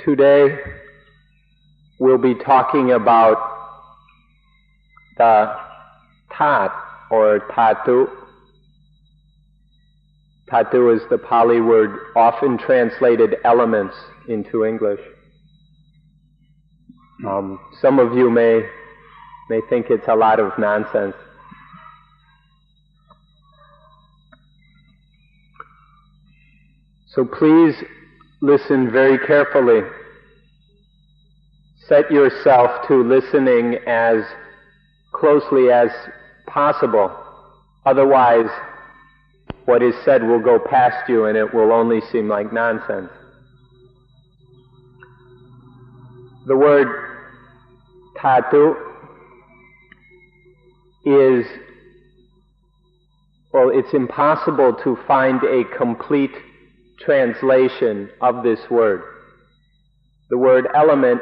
Today we'll be talking about the Tat or Dhatu. Dhatu is the Pali word often translated elements into English. Some of you may think it's a lot of nonsense. So please listen very carefully. Set yourself to listening as closely as possible. Otherwise, what is said will go past you and it will only seem like nonsense. The word Dhatu is, it's impossible to find a complete translation of this word. The word element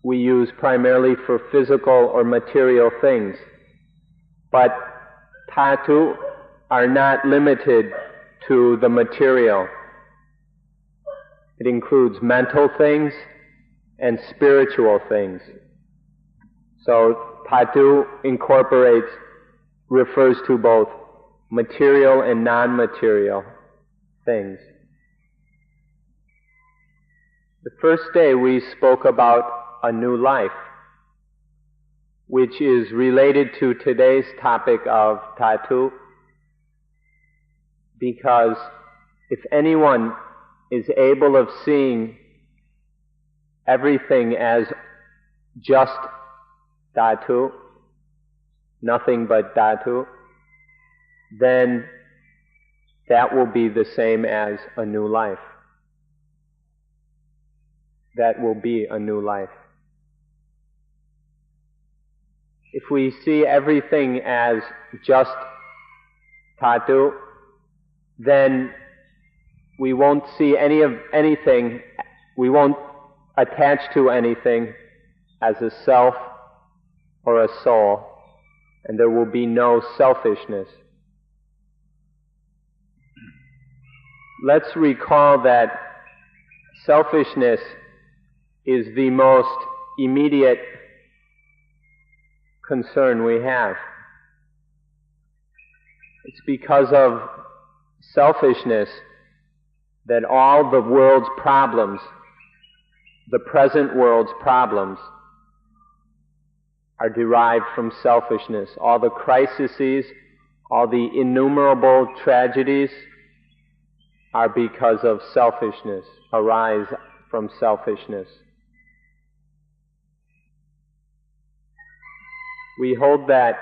we use primarily for physical or material things, but Dhatu are not limited to the material. It includes mental things and spiritual things. So Dhatu refers to both material and non-material things. The first day we spoke about a new life, which is related to today's topic of Dhatu, because if anyone is able of seeing everything as just Dhatu, nothing but Dhatu, then that will be the same as a new life. That will be a new life. If we see everything as just Dhatu, then we won't see anything, we won't attach to anything as a self or a soul, and there will be no selfishness. Let's recall that selfishness is the most immediate concern we have. It's because of selfishness that all the world's problems, the present world's problems, are derived from selfishness. All the crises, all the innumerable tragedies are because of selfishness, arise from selfishness. We hold that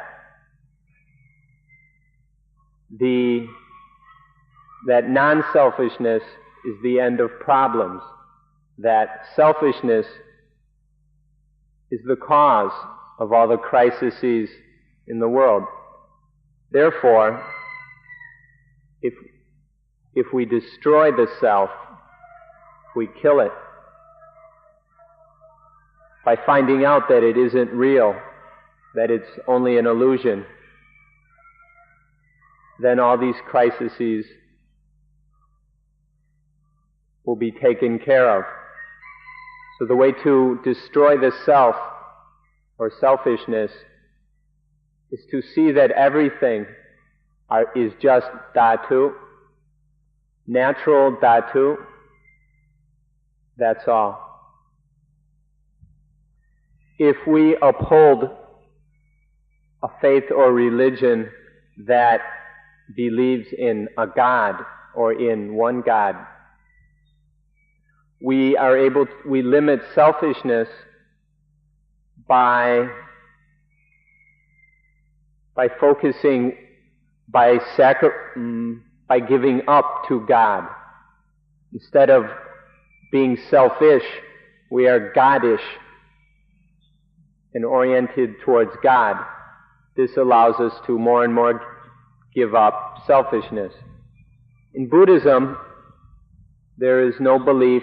non-selfishness is the end of problems, that selfishness is the cause of all the crises in the world. Therefore, if we destroy the self, if we kill it, by finding out that it isn't real, that it's only an illusion, then all these crises will be taken care of. So the way to destroy the self or selfishness is to see that everything is just Dhatu, natural Dhatu, that's all. If we uphold a faith or religion that believes in a God or in one God, we limit selfishness by focusing, by giving up to God. Instead of being selfish, we are Godish and oriented towards God. This allows us to more and more give up selfishness. In Buddhism, there is no belief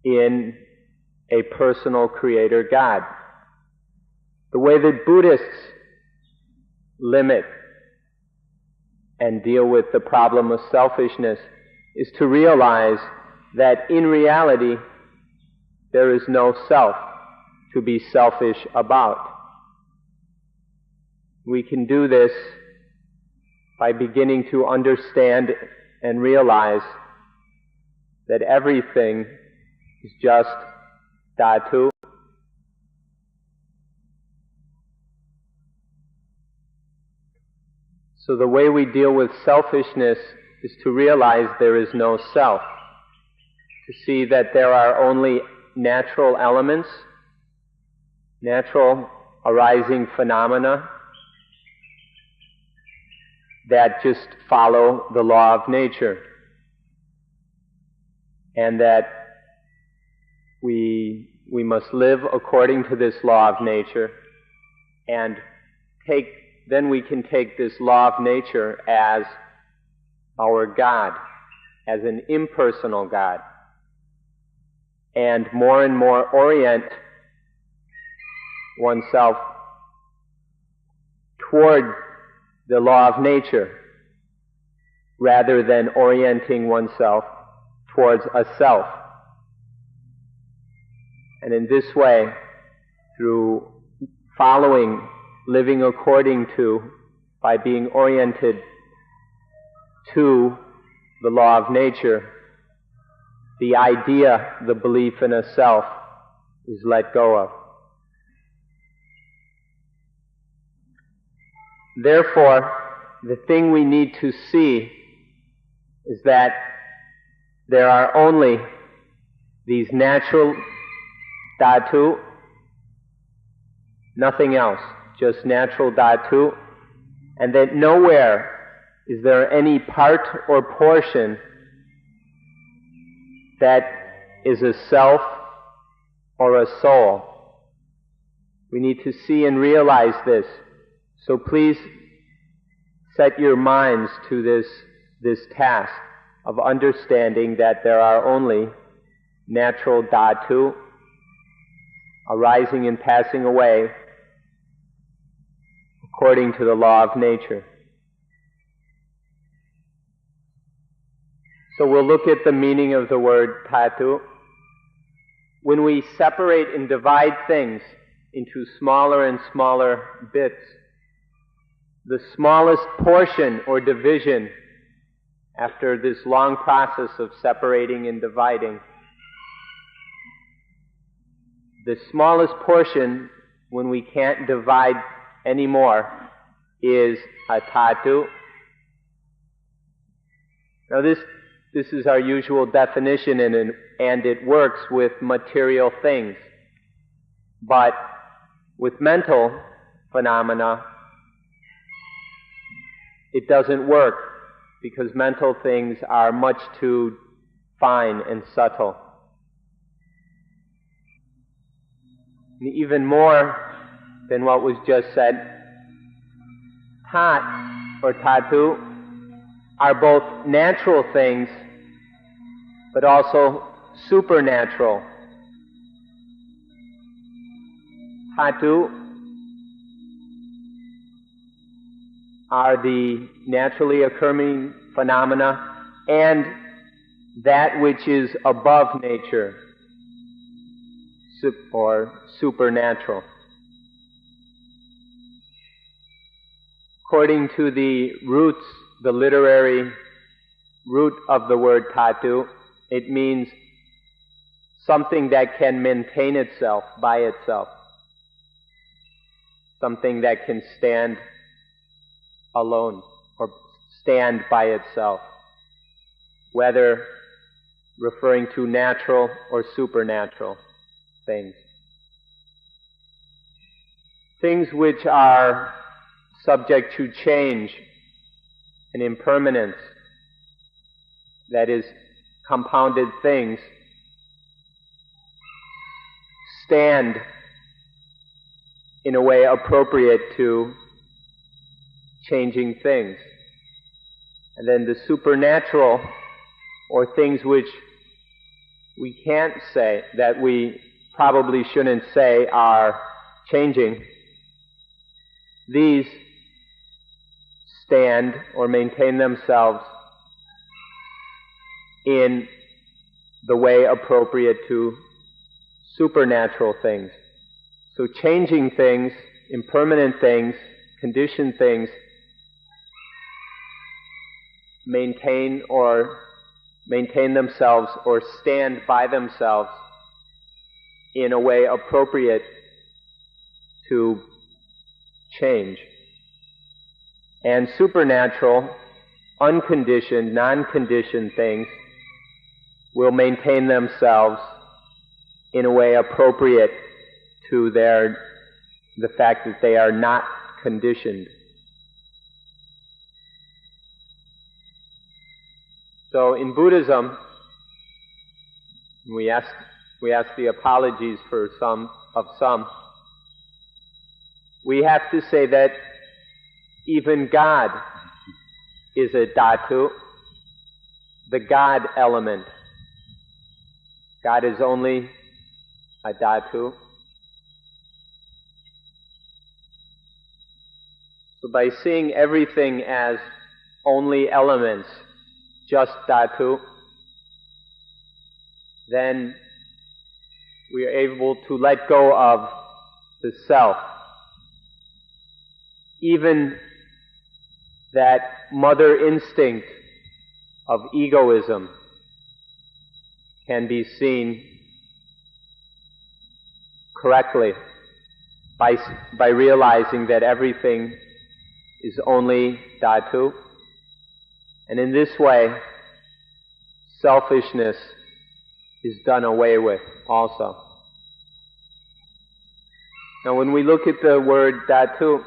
in a personal creator God. The way that Buddhists limit and deal with the problem of selfishness is to realize that in reality there is no self to be selfish about. We can do this by beginning to understand and realize that everything is just dhatu. So the way we deal with selfishness is to realize there is no self, to see that there are only natural elements, natural arising phenomena that just follow the law of nature, and that we must live according to this law of nature, and then we can take this law of nature as our God, as an impersonal God, and more orient oneself toward the law of nature, rather than orienting oneself towards a self. And in this way, through following, living according to, by being oriented to the law of nature, the idea, the belief in a self is let go of. Therefore, the thing we need to see is that there are only these natural dhatu, nothing else, just natural dhatu, and that nowhere is there any part or portion that is a self or a soul. We need to see and realize this. So please set your minds to this task of understanding that there are only natural dhatu arising and passing away according to the law of nature. So we'll look at the meaning of the word dhatu. When we separate and divide things into smaller and smaller bits, the smallest portion or division after this long process of separating and dividing, the smallest portion, when we can't divide anymore, is a dhatu. Now this is our usual definition, and it works with material things. But with mental phenomena, it doesn't work, because mental things are much too fine and subtle. And even more than what was just said, tat or dhatu are both natural things, but also supernatural. Dhatu are the naturally occurring phenomena and that which is above nature, or supernatural. According to the roots, the literary root of the word dhatu, it means something that can maintain itself by itself, something that can stand alone or stand by itself, whether referring to natural or supernatural things. Things which are subject to change and impermanence, that is, compounded things, stand in a way appropriate to changing things. And then the supernatural, or things which we can't say, that we probably shouldn't say are changing, these stand or maintain themselves in the way appropriate to supernatural things. So changing things, impermanent things, conditioned things, maintain themselves or stand by themselves in a way appropriate to change. And supernatural, unconditioned, non-conditioned things will maintain themselves in a way appropriate to the fact that they are not conditioned. So in Buddhism, we ask the apologies for some. We have to say that even God is a dhatu, the God element. God is only a dhatu. So by seeing everything as only elements, just dhatu, then we are able to let go of the self. Even that mother instinct of egoism can be seen correctly by realizing that everything is only dhatu. And in this way, selfishness is done away with also. Now when we look at the word dhatu,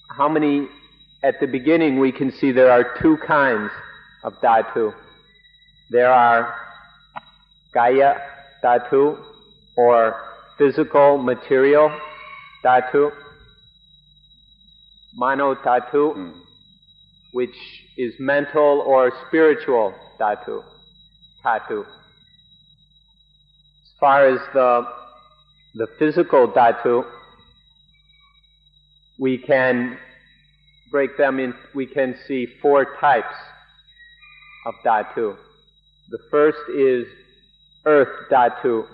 how many, at the beginning we can see there are two kinds of dhatu. There are kaya dhatu, or physical, material dhatu, mano dhatu, which is mental or spiritual dhatu. As far as the physical dhatu, we can break them in, we can see four types of dhatu. The first is earth dhatu,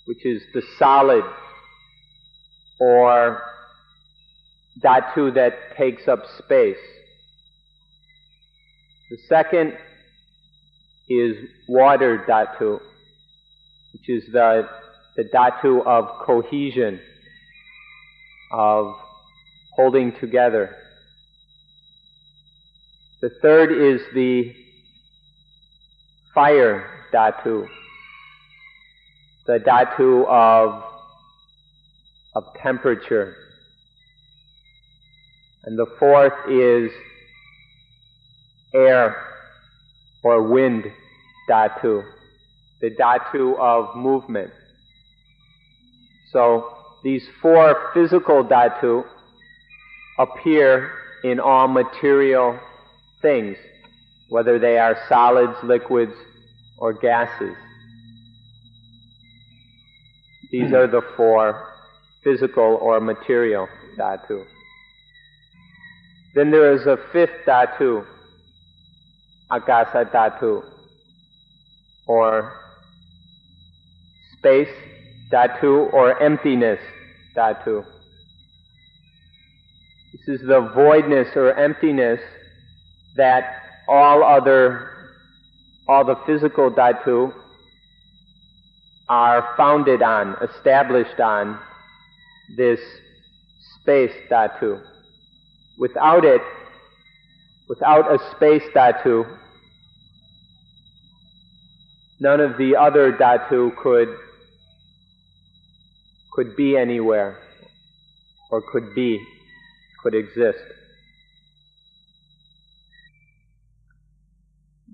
which is the solid or dhatu that takes up space. The second is water dhatu, which is the dhatu of cohesion, of holding together. The third is the fire dhatu, the dhatu of temperature. And the fourth is air or wind dhatu, the dhatu of movement. So these four physical dhatu appear in all material things, whether they are solids, liquids, or gases. These are the four physical or material dhatu. Then there is a fifth dhatu, akasa dhatu, or space dhatu, or emptiness dhatu. This is the voidness or emptiness that all the physical dhatu are founded on, established on, this space dhatu. Without it, without a space dhatu, none of the other dhatu could be anywhere, or could exist.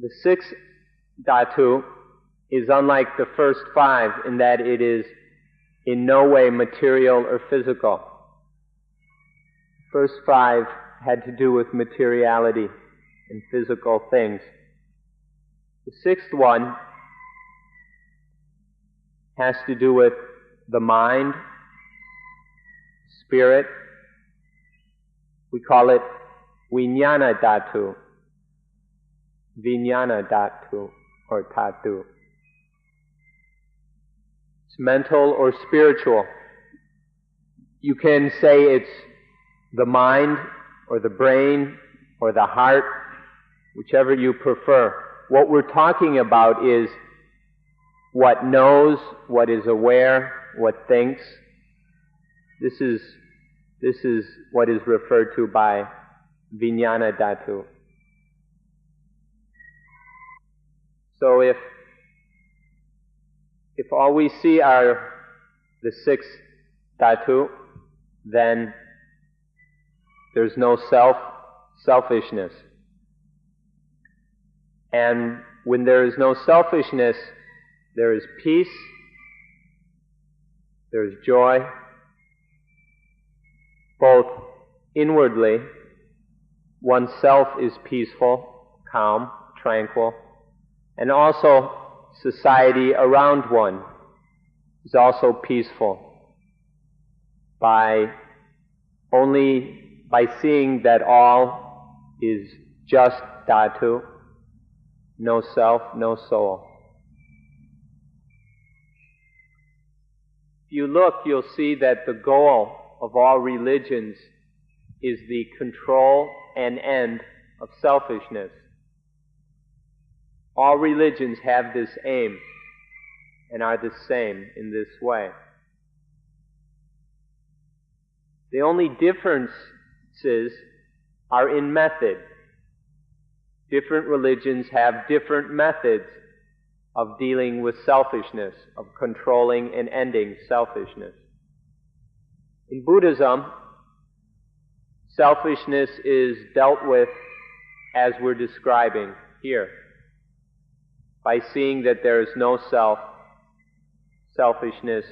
The sixth dhatu is unlike the first five in that it is in no way material or physical. First five had to do with materiality and physical things. The sixth one has to do with the mind, spirit. We call it vijnana dhatu. Vijnana dhatu, or Dhatu. It's mental or spiritual. You can say it's the mind or the brain or the heart, whichever you prefer. What we're talking about is what knows, what is aware, what thinks. This is what is referred to by Vijnana Dhatu. So if all we see are the 6 Dhatu, then there's no selfishness. And when there is no selfishness, there is peace, there is joy, both inwardly, oneself is peaceful, calm, tranquil, and also society around one is also peaceful by seeing that all is just Dhatu, no self, no soul. If you look, you'll see that the goal of all religions is the control and end of selfishness. All religions have this aim and are the same in this way. The only differences are in method. Different religions have different methods of dealing with selfishness, of controlling and ending selfishness. In Buddhism, selfishness is dealt with as we're describing here, by seeing that there is no self, selfishness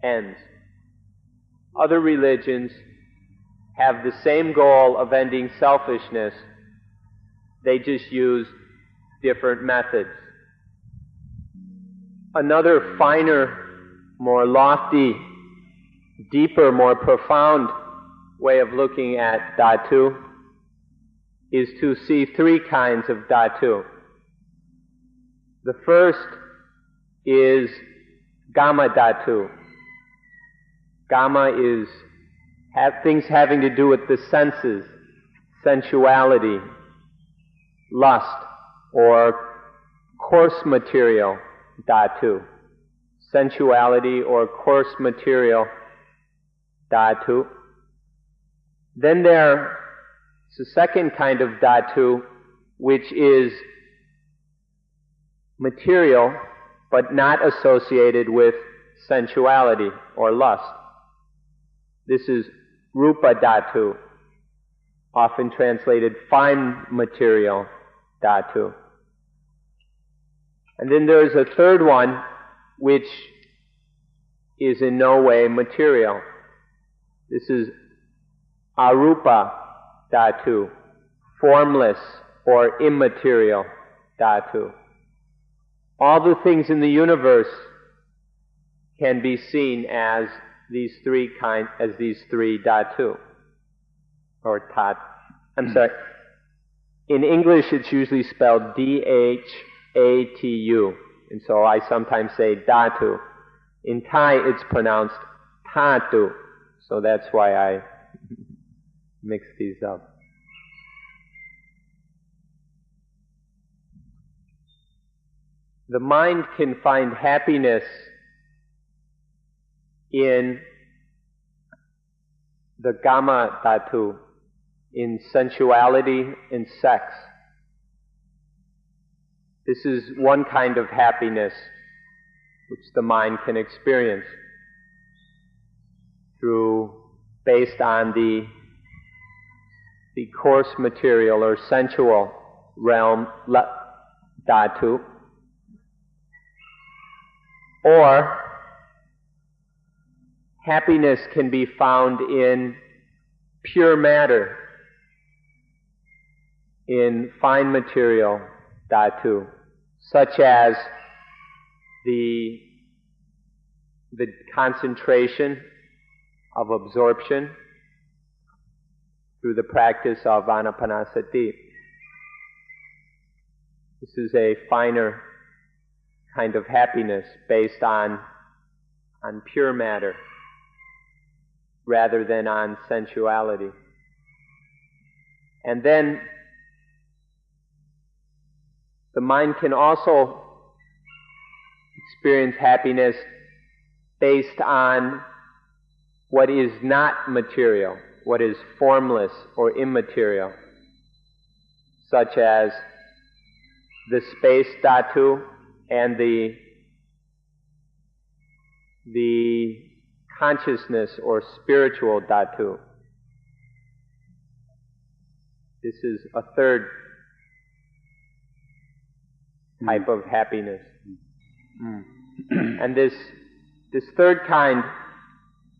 ends. Other religions have the same goal of ending selfishness, they just use different methods. Another finer, more lofty, deeper, more profound way of looking at Dhatu is to see 3 kinds of Dhatu. The first is Kama Dhatu. Kama is things having to do with the senses, sensuality, lust, or coarse material Dhatu. Sensuality or coarse material Dhatu. Then there's the second kind of Dhatu, which is material but not associated with sensuality or lust. This is Rupa Dhatu, often translated fine material Dhatu. And then there's a third one, which is in no way material. This is Arupa Dhatu, formless or immaterial Dhatu. All the things in the universe can be seen as these 3 Dhatu, or Tat. I'm sorry. In English, it's usually spelled D-H-A-T-U, and so I sometimes say Dhatu. In Thai, it's pronounced Thatu, so that's why I mix these up. The mind can find happiness in the Kama Dhatu, in sensuality and sex. This is one kind of happiness which the mind can experience based on the coarse material or sensual realm Dhatu. Or happiness can be found in pure matter, in fine material Dhatu, such as the concentration of absorption through the practice of Anapanasati. This is a finer kind of happiness based on pure matter rather than on sensuality. And then the mind can also experience happiness based on what is not material, what is formless or immaterial, such as the space dhatu and the consciousness or spiritual dhatu. This is a third type of happiness. And this third kind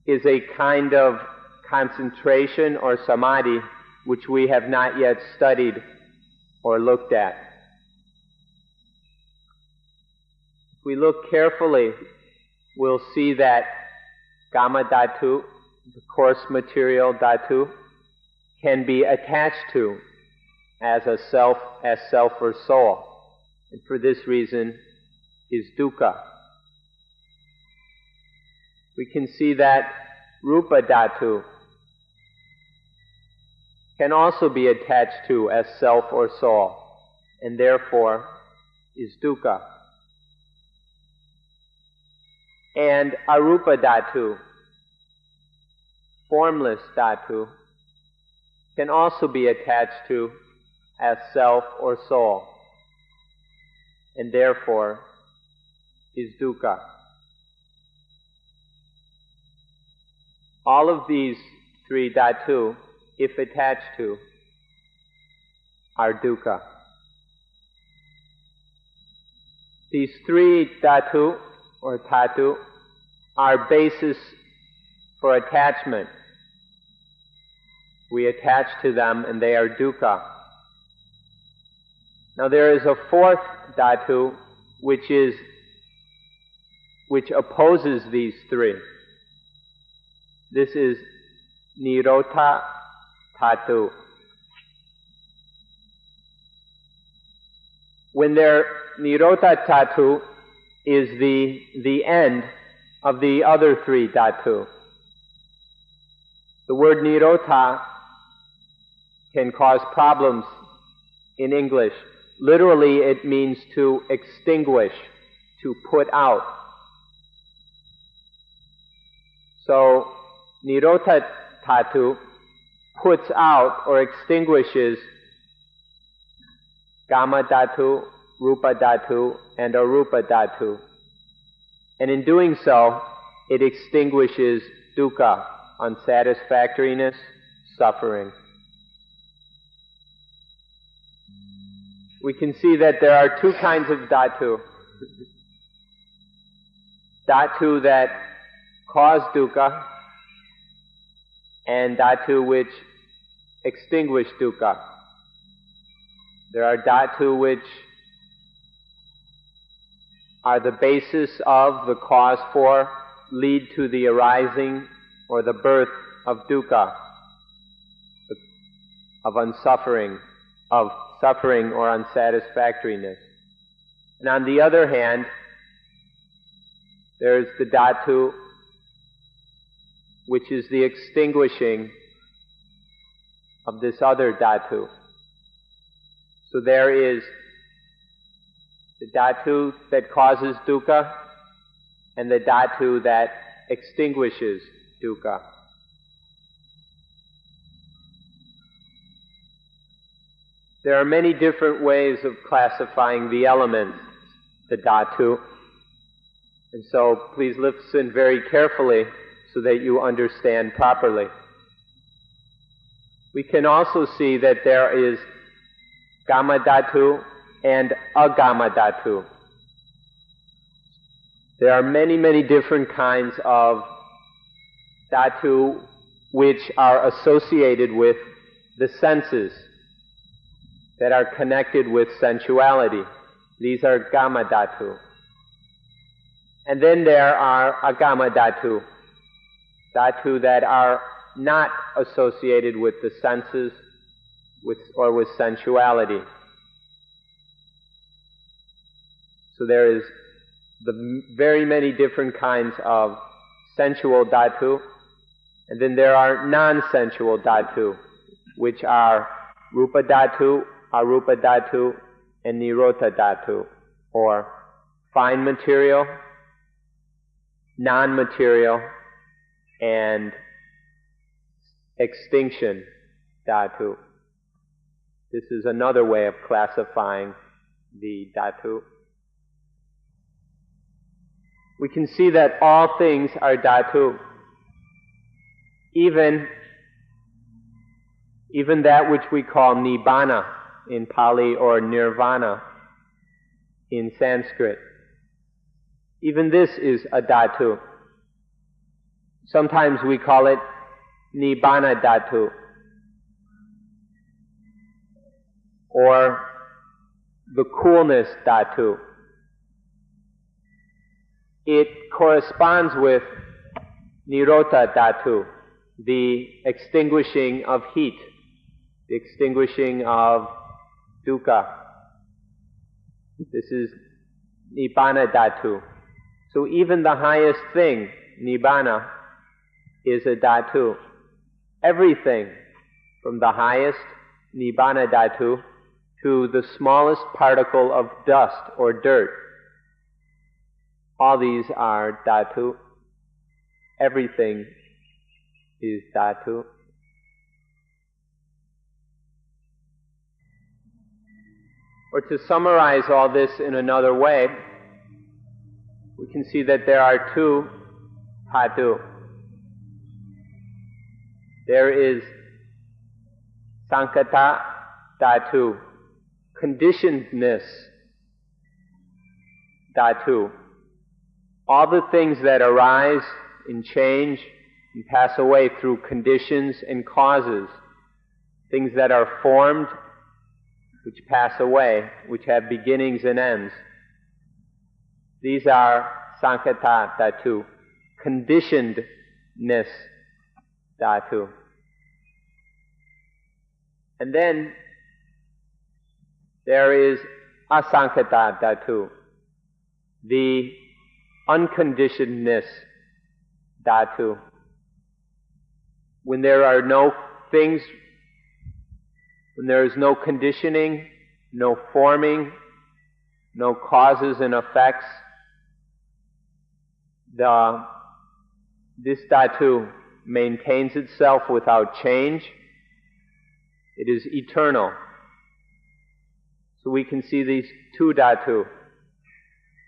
is a kind of concentration or samadhi which we have not yet studied or looked at. If we look carefully, we'll see that Kama dhatu, the coarse material dhatu, can be attached to as self or soul, and for this reason is dukkha. We can see that Rupa dhatu can also be attached to as self or soul, and therefore is dukkha. And Arupa dhatu, formless dhatu, can also be attached to as self or soul, and therefore is dukkha. All of these three dhatu, if attached to, are dukkha. These three dhatu or dhatu are basis for attachment. We attach to them and they are dukkha. Now there is a fourth dhatu which opposes these three. This is Nirota dhatu. When Nirota dhatu is the end of the other three dhatu. The word nirota can cause problems in English. Literally, it means to extinguish, to put out. So, nirota dhatu puts out or extinguishes Kama dhatu, Rupa dhatu, and Arupa dhatu. And in doing so, it extinguishes dukkha, unsatisfactoriness, suffering. We can see that there are two kinds of dhatu. Dhatu that cause dukkha, and dhatu which extinguish dukkha. There are dhatu which are the basis of, the cause for, lead to the arising or the birth of dukkha, of unsuffering, of suffering or unsatisfactoriness. And on the other hand, there is the dhatu which is the extinguishing of this other dhatu. So there is the dhatu that causes dukkha and the dhatu that extinguishes dukkha. There are many different ways of classifying the elements, the dhatu, and so please listen very carefully so that you understand properly. We can also see that there is Kama dhatu and Agama dhatu. There are many, many different kinds of dhatu which are associated with the senses, that are connected with sensuality. These are Kama dhatu. And then there are Agama dhatu, dhatu that are not associated with the senses or with sensuality. So there is the very many different kinds of sensual dhatu, and then there are non-sensual dhatu, which are rupa dhatu, arupa dhatu, and nirota dhatu, or fine material, non-material, and extinction dhatu. This is another way of classifying the dhatu. We can see that all things are dhatu, even that which we call nibbana in Pali or nirvana in Sanskrit. Even this is a dhatu. Sometimes we call it nibbana dhatu, or the coolness dhatu. It corresponds with nirota dhatu, the extinguishing of heat, the extinguishing of dukkha. This is nibbana dhatu. So even the highest thing, nibbana, is a dhatu. Everything from the highest nibbana dhatu to the smallest particle of dust or dirt, all these are dhatu. Everything is dhatu. Or to summarize all this in another way, we can see that there are two dhatu. There is sankata dhatu, conditionedness dhatu. All the things that arise and change and pass away through conditions and causes, things that are formed, which pass away, which have beginnings and ends. These are sankata dhatu, conditionedness dhatu. And then there is asankata dhatu, the unconditionedness dhatu. When there are no things, when there is no conditioning, no forming, no causes and effects, this dhatu maintains itself without change. It is eternal. So we can see these two dhatu,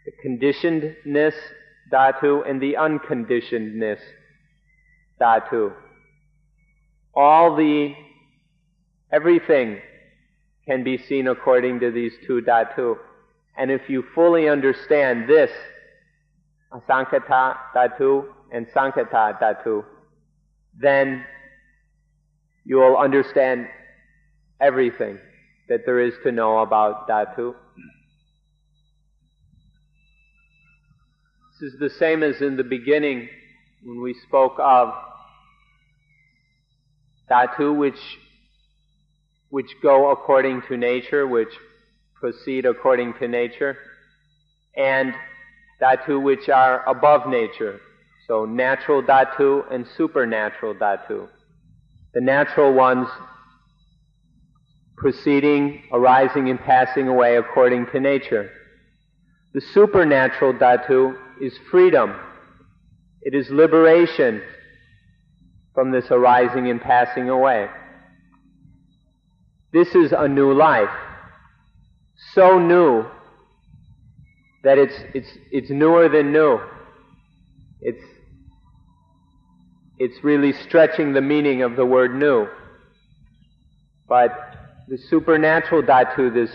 the conditionedness dhatu and the unconditionedness dhatu. Everything can be seen according to these two dhatu. And if you fully understand this, asankata dhatu and sankata dhatu, then you will understand everything that there is to know about dhatu. This is the same as in the beginning when we spoke of dhatu which go according to nature, which proceed according to nature, and dhatu which are above nature. So natural dhatu and supernatural dhatu. The natural ones proceeding, arising and passing away according to nature. The supernatural dhatu is freedom. It is liberation from this arising and passing away. This is a new life, so new that it's newer than new. It's really stretching the meaning of the word new. But the supernatural dhatu, which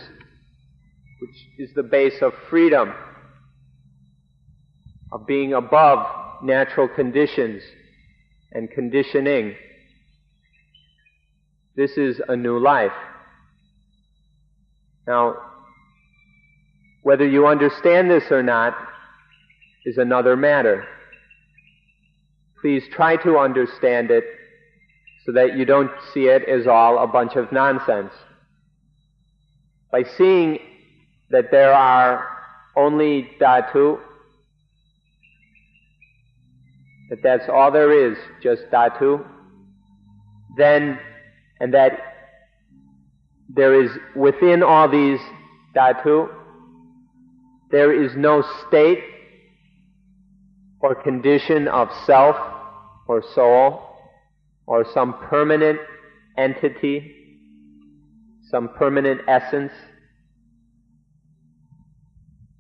is the base of freedom, of being above natural conditions and conditioning, this is a new life. Now, whether you understand this or not is another matter. Please try to understand it so that you don't see it as all a bunch of nonsense. By seeing that there are only dhatu, that that's all there is, just dhatu, then, and that there is within all these dhatu, there is no state or condition of self or soul or some permanent entity, some permanent essence.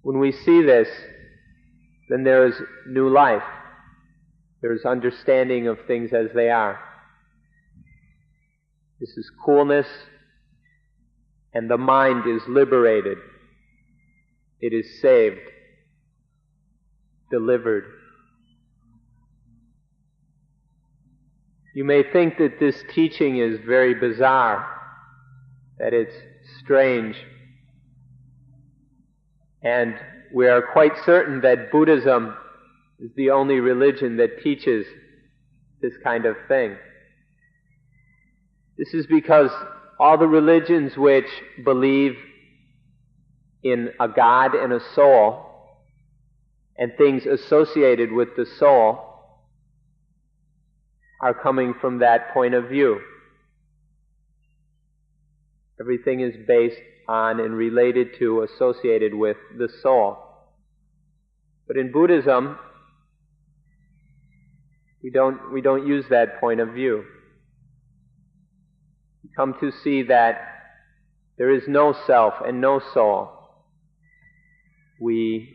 When we see this, then there is new life. There is understanding of things as they are. This is coolness, and the mind is liberated. It is saved, delivered. You may think that this teaching is very bizarre, that it's strange, and we are quite certain that Buddhism is the only religion that teaches this kind of thing. This is because all the religions which believe in a God and a soul and things associated with the soul are coming from that point of view. Everything is based on and related to, associated with the soul. But in Buddhism, we don't use that point of view. We come to see that there is no self and no soul. We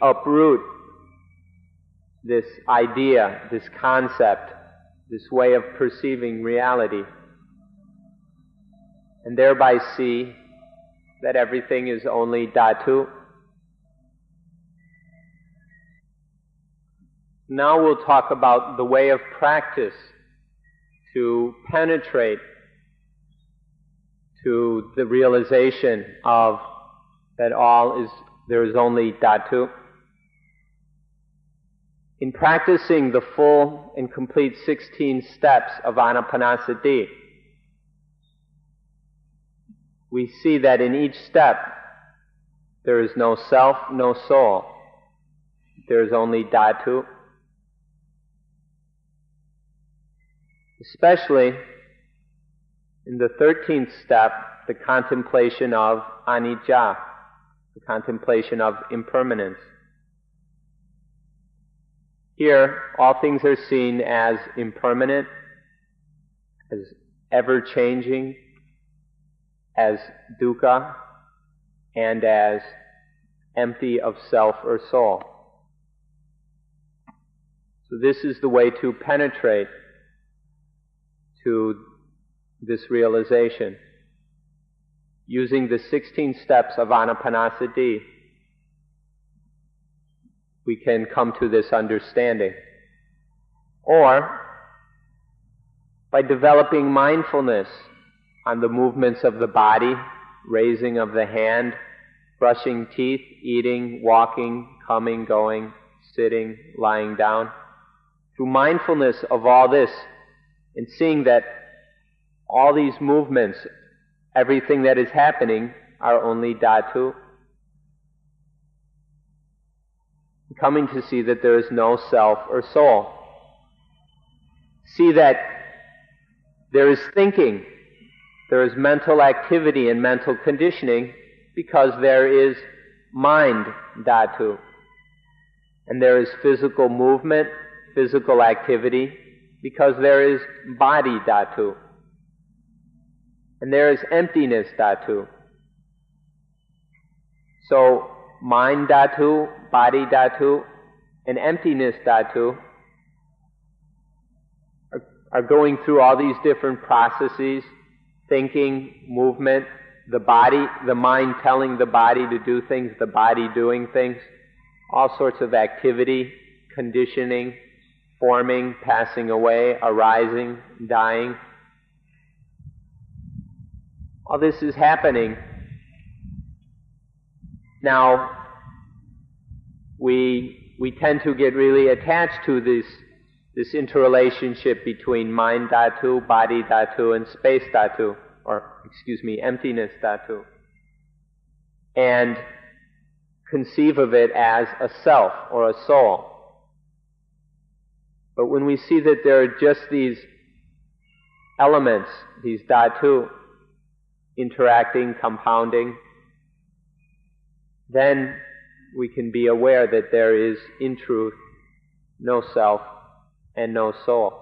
uproot this idea, this concept, this way of perceiving reality, and thereby see that everything is only dhatu. Now we'll talk about the way of practice to penetrate to the realization of that there is only dhatu. In practicing the full and complete 16 steps of Anapanasati, we see that in each step there is no self, no soul. There is only dhatu. Especially in the 13th step, the contemplation of anicca, the contemplation of impermanence. Here, all things are seen as impermanent, as ever-changing, as dukkha, and as empty of self or soul. So this is the way to penetrate to this realization. Using the 16 steps of Anapanasati, we can come to this understanding. Or, by developing mindfulness on the movements of the body, raising of the hand, brushing teeth, eating, walking, coming, going, sitting, lying down. Through mindfulness of all this, and seeing that all these movements, everything that is happening, are only dhatu. Coming to see that there is no self or soul. See that there is thinking, there is mental activity and mental conditioning, because there is mind dhatu. And there is physical movement, physical activity, because there is body dhatu. And there is emptiness dhatu. So, mind dhatu, body dhatu, and emptiness dhatu are going through all these different processes, thinking, movement, the body, the mind telling the body to do things, the body doing things, all sorts of activity, conditioning, forming, passing away, arising, dying. All this is happening. Now, we tend to get really attached to this interrelationship between mind dhatu, body dhatu, and space dhatu, or emptiness dhatu. And conceive of it as a self or a soul. But when we see that there are just these elements, these dhatu, interacting, compounding, then we can be aware that there is, in truth, no self and no soul.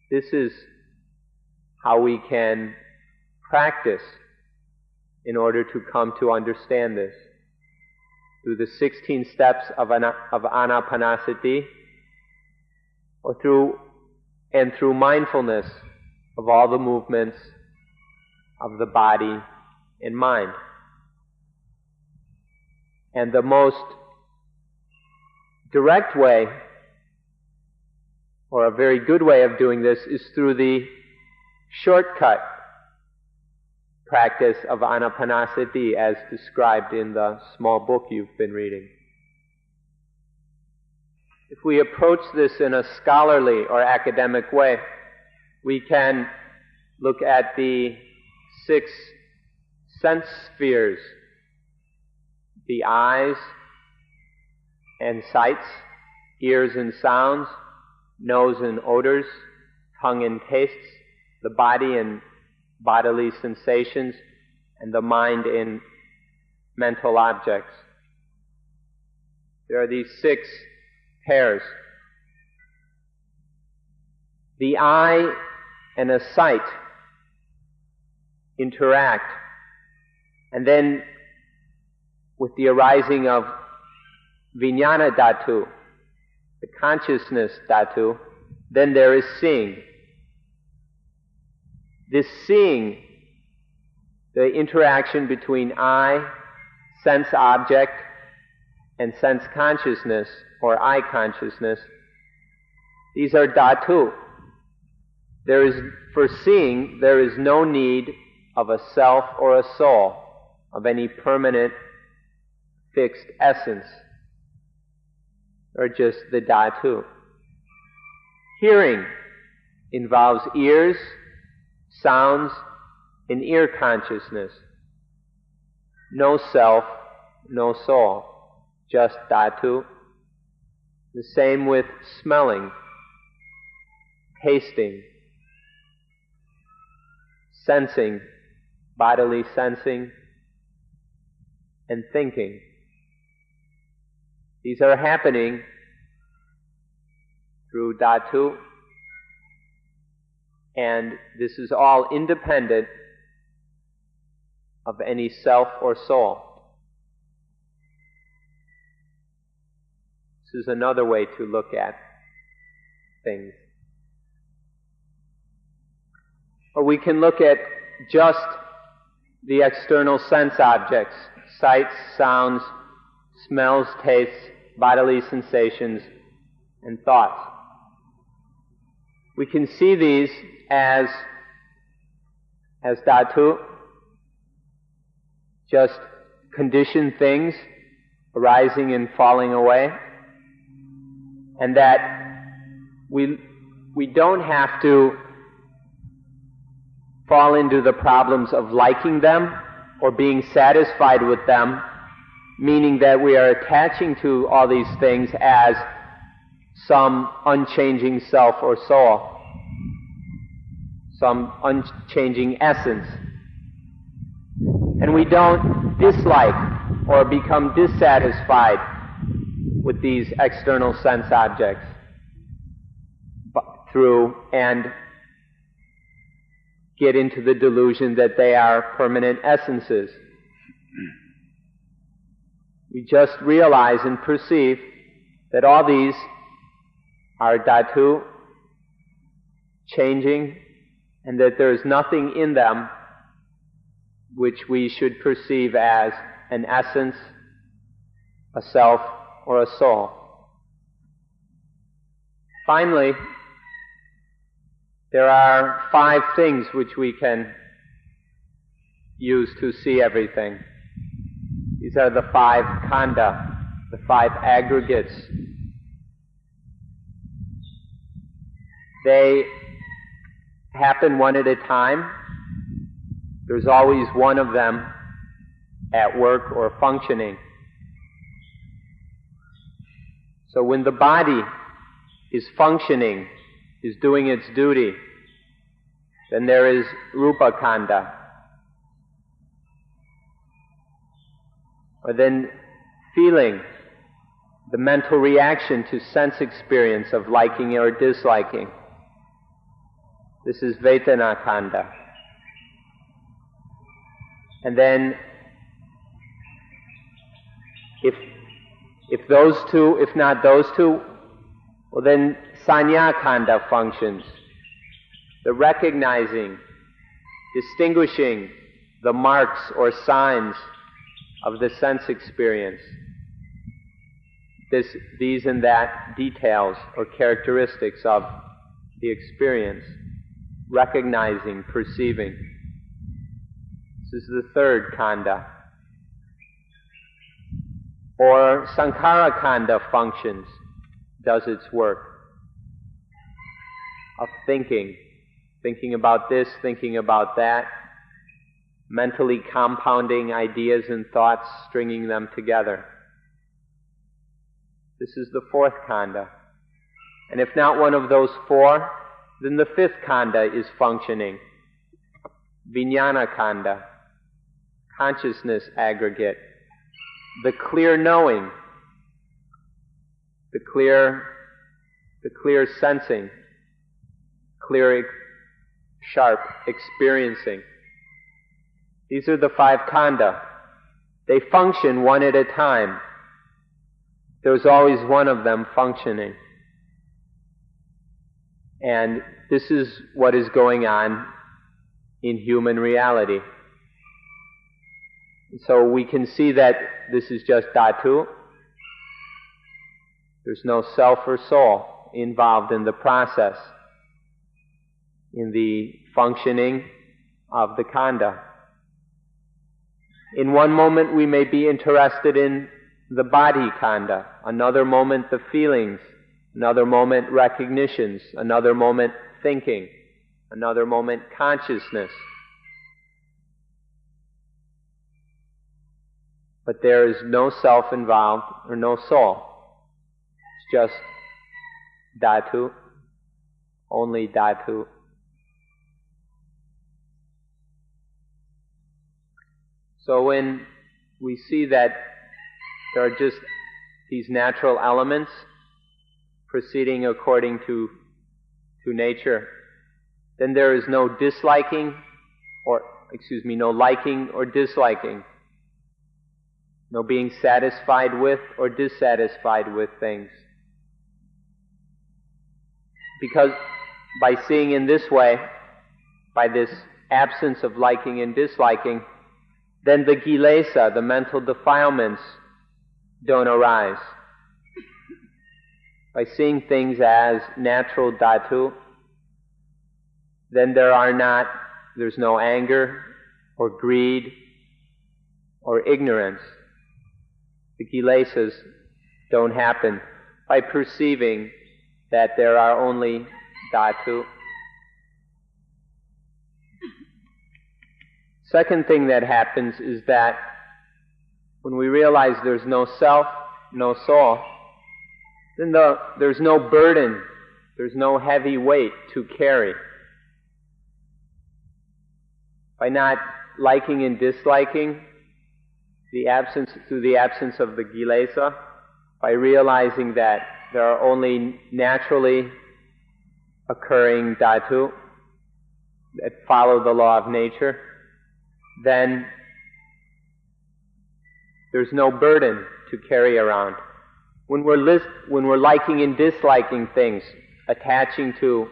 This is how we can practice in order to come to understand this. Through the 16 steps of Anapanasati, or through mindfulness of all the movements of the body and mind. And the most direct way, or a very good way of doing this, is through the shortcut practice of Anapanasati as described in the small book you've been reading. If we approach this in a scholarly or academic way, we can look at the 6 sense spheres: the eyes and sights, ears and sounds, nose and odors, tongue and tastes, the body and bodily sensations, and the mind in mental objects. There are these 6 pairs. The eye and a sight interact, and then with the arising of vijnana dhatu, the consciousness dhatu, then there is seeing. This seeing, the interaction between eye, sense object, and sense consciousness, or eye consciousness, these are dhatu. For seeing, there is no need of a self or a soul, of any permanent, fixed essence, or just the dhatu. Hearing involves ears, sounds, and ear consciousness. No self, no soul, just dhatu. The same with smelling, tasting, sensing, bodily sensing, and thinking. These are happening through dhatu, and this is all independent of any self or soul. This is another way to look at things. Or we can look at just the external sense objects: sights, sounds, smells, tastes, bodily sensations, and thoughts. We can see these as dhatu, just conditioned things arising and falling away, and that we don't have to fall into the problems of liking them or being satisfied with them, meaning that we are attaching to all these things as some unchanging self or soul, some unchanging essence. And we don't dislike or become dissatisfied with these external sense objects and get into the delusion that they are permanent essences. We just realize and perceive that all these are dhatu, changing, and that there is nothing in them which we should perceive as an essence, a self, or a soul. Finally, there are 5 things which we can use to see everything. These are the 5 khanda, the 5 aggregates. They happen one at a time. There's always one of them at work or functioning. So when the body is functioning, is doing its duty, then there is rupa khandha. Or then feeling, the mental reaction to sense experience of liking or disliking. This is vedana khandha. And then if those two, if not those two, well then sanya khandha functions. The recognizing, distinguishing the marks or signs of the sense experience. These and that details or characteristics of the experience. Recognizing, perceiving. This is the third khandha. Or sankhara khandha functions, does its work of thinking about this, thinking about that, mentally compounding ideas and thoughts, stringing them together. This is the fourth khandha. And if not one of those four, then the fifth khandha is functioning. Vijnana khandha, consciousness aggregate, the clear knowing, the clear sensing, clear, sharp experiencing. These are the five khandha. They function one at a time. There's always one of them functioning. And this is what is going on in human reality. So we can see that this is just dhatu. There's no self or soul involved in the process, in the functioning of the khandha. In one moment we may be interested in the body khandha, another moment the feelings, another moment recognitions, another moment thinking, another moment consciousness. But there is no self involved or no soul. It's just dhatu, only dhatu. So when we see that there are just these natural elements proceeding according to nature, then there is no no liking or disliking, no being satisfied with or dissatisfied with things. Because by seeing in this way, by this absence of liking and disliking, then the kilesa, the mental defilements, don't arise. By seeing things as natural dhatu, then there's no anger or greed or ignorance. The kilesas don't happen by perceiving that there are only dhatu. Second thing that happens is that when we realize there's no self, no soul, then there's no burden, there's no heavy weight to carry. By not liking and disliking, through the absence of the kilesa, by realizing that there are only naturally occurring dhatu that follow the law of nature, then there's no burden to carry around. When we're liking and disliking things, attaching to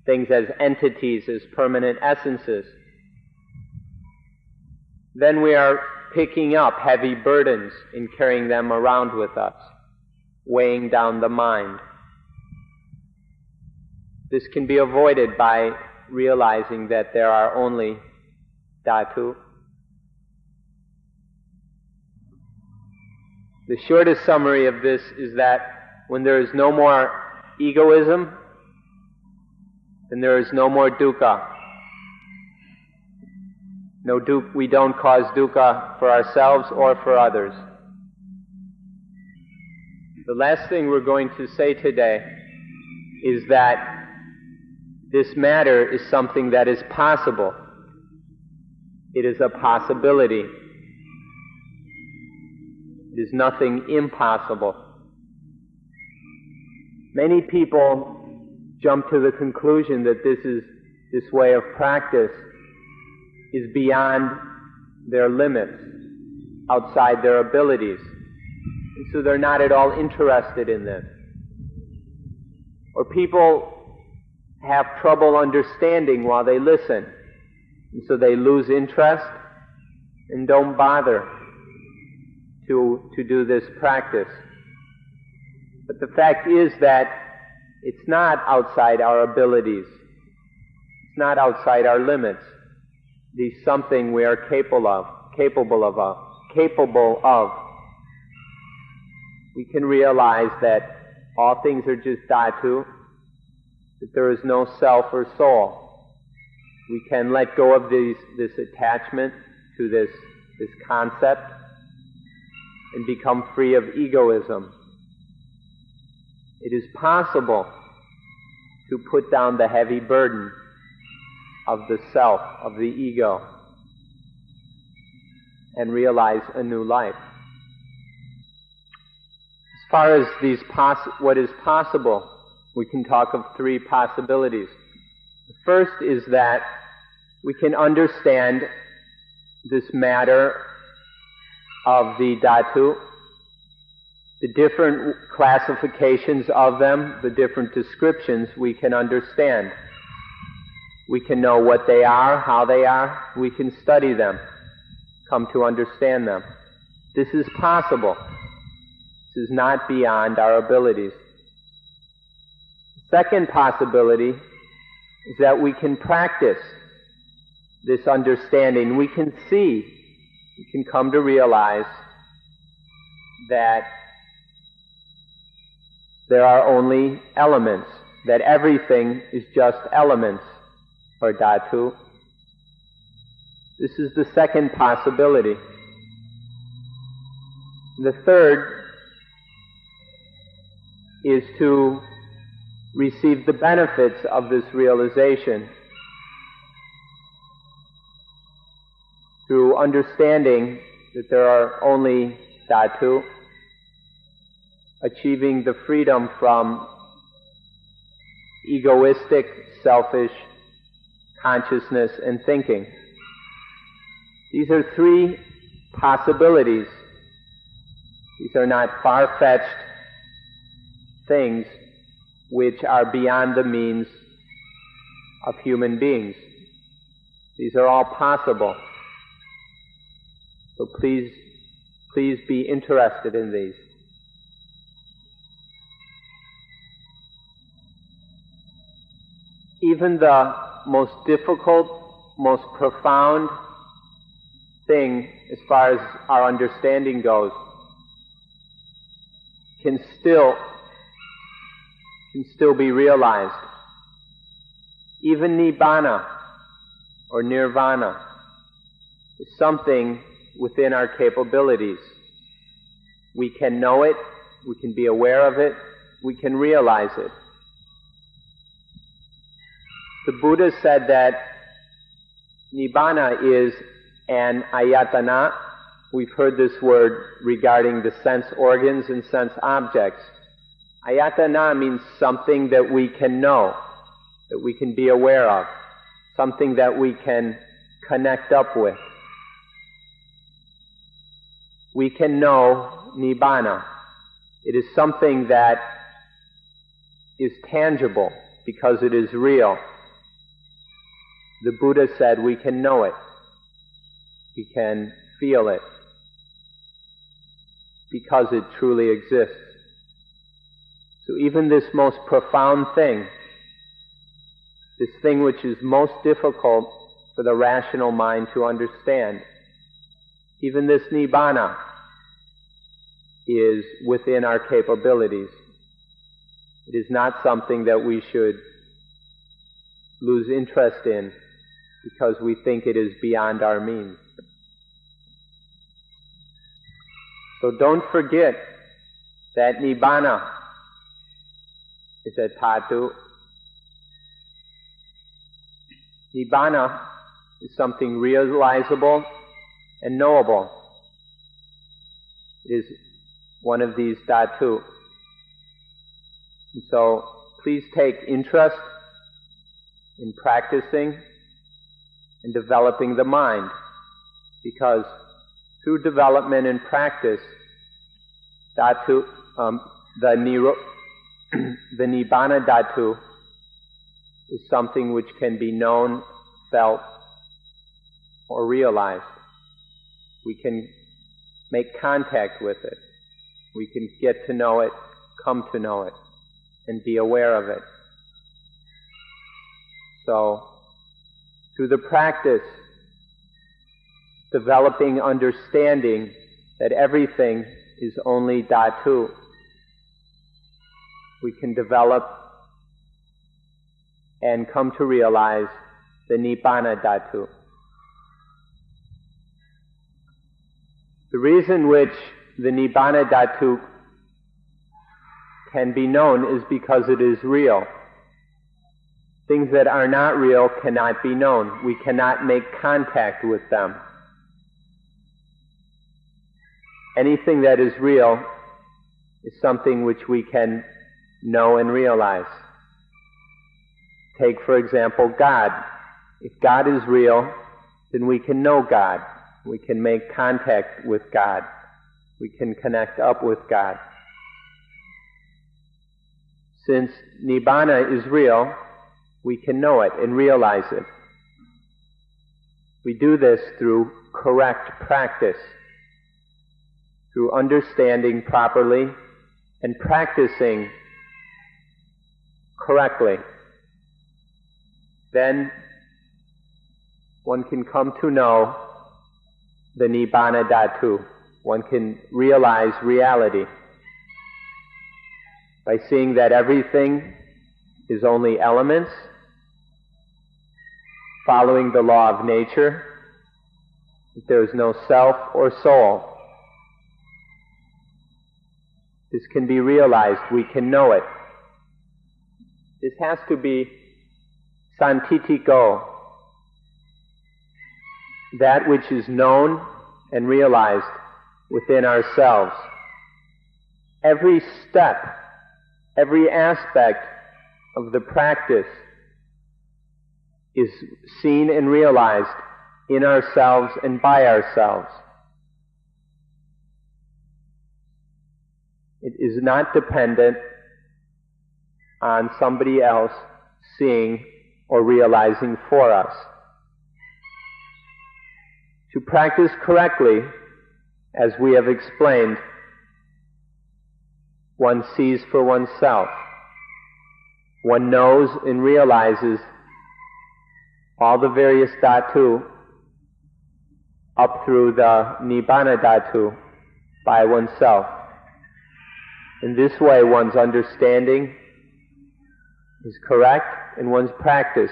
things as entities, as permanent essences, then we are picking up heavy burdens and carrying them around with us, weighing down the mind. This can be avoided by realizing that there are only dhatu. The shortest summary of this is that when there is no more egoism, then there is no more dukkha. We don't cause dukkha for ourselves or for others. The last thing we're going to say today is that this matter is something that is possible. It is a possibility. It is nothing impossible. Many people jump to the conclusion that this way of practice is beyond their limits, outside their abilities, and so they're not at all interested in this. Or people have trouble understanding while they listen, and so they lose interest and don't bother to do this practice. But the fact is that it's not outside our abilities. It's not outside our limits. It is something we are capable of. We can realize that all things are just dhatu, that there is no self or soul. We can let go of this attachment to this concept and become free of egoism. It is possible to put down the heavy burden of the self, of the ego, and realize a new life. As far as what is possible, we can talk of three possibilities. The first is that we can understand this matter of the dhatu, the different classifications of them, the different descriptions we can understand. We can know what they are, how they are. We can study them, come to understand them. This is possible. This is not beyond our abilities. Second possibility is that we can practice this understanding. We can see, we can come to realize that there are only elements, that everything is just elements, or dhatu. This is the second possibility. The third is to receive the benefits of this realization through understanding that there are only dhatu, achieving the freedom from egoistic, selfish consciousness and thinking. These are three possibilities. These are not far-fetched things which are beyond the means of human beings. These are all possible. So please be interested in these. Even the most difficult, most profound thing as far as our understanding goes can still be realized. Even nibbana or nirvana is something within our capabilities. We can know it, we can be aware of it, we can realize it. The Buddha said that nibbana is an ayatana. We've heard this word regarding the sense organs and sense objects. Ayatana means something that we can know, that we can be aware of, something that we can connect up with. We can know nibbana. It is something that is tangible because it is real. The Buddha said we can know it. We can feel it because it truly exists. So even this most profound thing, this thing which is most difficult for the rational mind to understand, even this nibbana is within our capabilities. It is not something that we should lose interest in because we think it is beyond our means. So don't forget that Nibbana is a dhatu. Nibbana is something realizable and knowable. It is one of these dhatu. And so please take interest in practicing and developing the mind, because through development and practice, dhatu, the Nibbana dhatu is something which can be known, felt, or realized. We can make contact with it. We can get to know it, come to know it, and be aware of it. So, through the practice, developing understanding that everything is only dhatu, we can develop and come to realize the Nibbana dhatu. The reason which the Nibbana dhatu can be known is because it is real. Things that are not real cannot be known. We cannot make contact with them. Anything that is real is something which we can know and realize. Take, for example, God. If God is real, then we can know God. We can make contact with God. We can connect up with God. Since Nibbana is real, we can know it and realize it. We do this through correct practice, through understanding properly and practicing correctly. Then one can come to know the Nibbana dhatu. One can realize reality by seeing that everything is only elements, following the law of nature, that there is no self or soul. This can be realized, we can know it. This has to be santitiko, that which is known and realized within ourselves. Every step, every aspect of the practice is seen and realized in ourselves and by ourselves. It is not dependent on somebody else seeing or realizing for us. To practice correctly, as we have explained, one sees for oneself. One knows and realizes all the various dhatu up through the Nibbana dhatu by oneself. In this way, one's understanding is correct and one's practice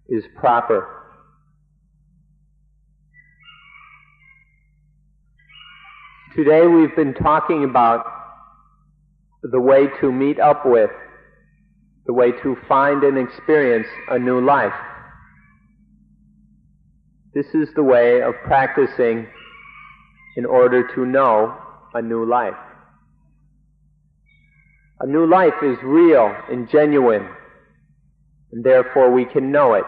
is proper. Today we've been talking about the way to meet up with, the way to find and experience a new life. This is the way of practicing in order to know a new life. A new life is real and genuine, and therefore we can know it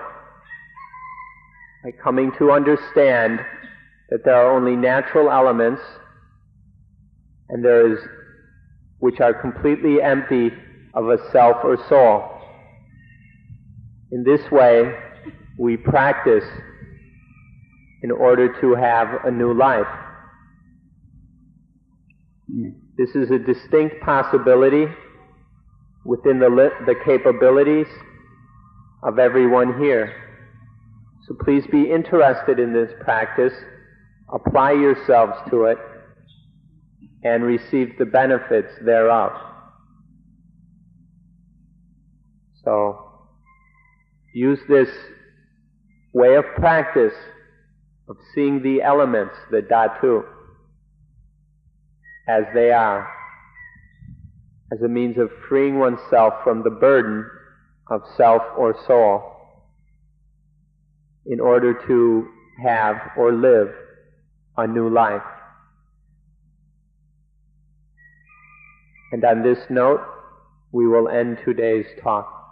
by coming to understand that there are only natural elements and which are completely empty of a self or soul. In this way, we practice in order to have a new life. This is a distinct possibility within the capabilities of everyone here. So please be interested in this practice, apply yourselves to it, and receive the benefits thereof. So, use this way of practice of seeing the elements, the dhatu, as they are, as a means of freeing oneself from the burden of self or soul in order to have or live a new life. And on this note, we will end today's talk.